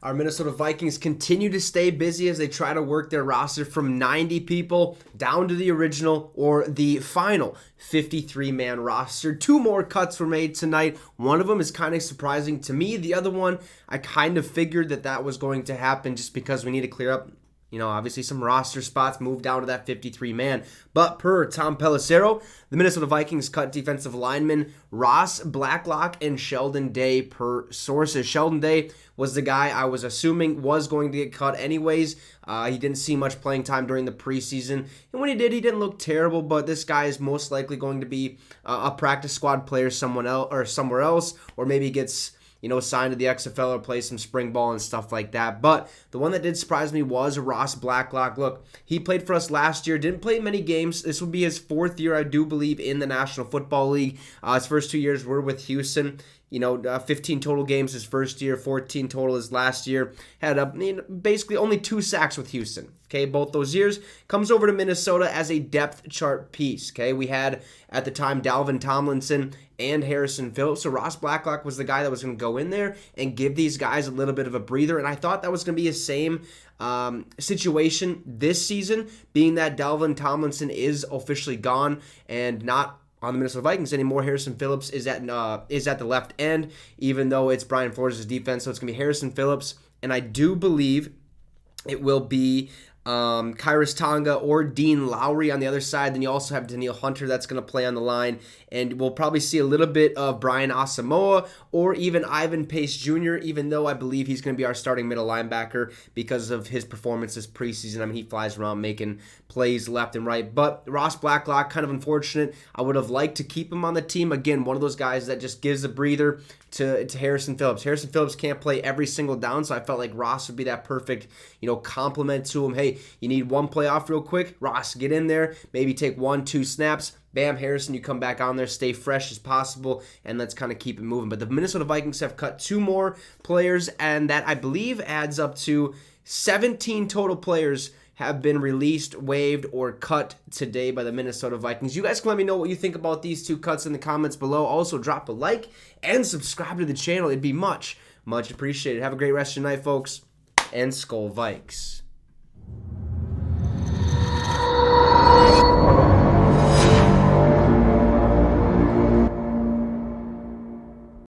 Our Minnesota Vikings continue to stay busy as they try to work their roster from 90 people down to the original or the final 53-man roster. Two more cuts were made tonight. One of them is kind of surprising to me. The other one, I kind of figured that was going to happen just because we need to clear up obviously some roster spots, move down to that 53-man. But per Tom Pelissero, the Minnesota Vikings cut defensive linemen Ross Blacklock and Sheldon Day per sources. Sheldon Day was the guy I was assuming was going to get cut anyways. He didn't see much playing time during the preseason. And when he did, he didn't look terrible, but this guy is most likely going to be a practice squad player somewhere else, or maybe gets signed to the XFL or play some spring ball and stuff like that. But the one that did surprise me was Ross Blacklock. Look, he played for us last year, didn't play many games. This would be his fourth year, I do believe, in the National Football League. His first 2 years were with Houston. 15 total games his first year, 14 total his last year. Had basically only 2 sacks with Houston. Okay, both those years. Comes over to Minnesota as a depth chart piece. Okay, we had at the time Dalvin Tomlinson and Harrison Phillips. So Ross Blacklock was the guy that was going to go in there and give these guys a little bit of a breather. And I thought that was going to be the same situation this season, being that Dalvin Tomlinson is officially gone and not on the Minnesota Vikings anymore. Harrison Phillips is at the left end, even though it's Brian Flores' defense. So it's going to be Harrison Phillips, and I do believe it will be Kyrus Tonga or Dean Lowry on the other side. Then you also have Daniil Hunter that's going to play on the line. And we'll probably see a little bit of Brian Asamoah or even Ivan Pace Jr., even though I believe he's going to be our starting middle linebacker because of his performance this preseason. I mean, he flies around making plays left and right. But Ross Blacklock, kind of unfortunate. I would have liked to keep him on the team. Again, one of those guys that just gives a breather to Harrison Phillips. Harrison Phillips can't play every single down, so I felt like Ross would be that perfect, complement to him. Hey, you need one play off real quick? Ross, get in there. Maybe take 1-2 snaps. Bam, Harrison, you come back on there, stay fresh as possible, and let's kind of keep it moving. But the Minnesota Vikings have cut 2 more players, and that, I believe, adds up to 17 total players have been released, waived, or cut today by the Minnesota Vikings. You guys can let me know what you think about these 2 cuts in the comments below. Also, drop a like and subscribe to the channel. It'd be much, much appreciated. Have a great rest of your night, folks, and Skol Vikes.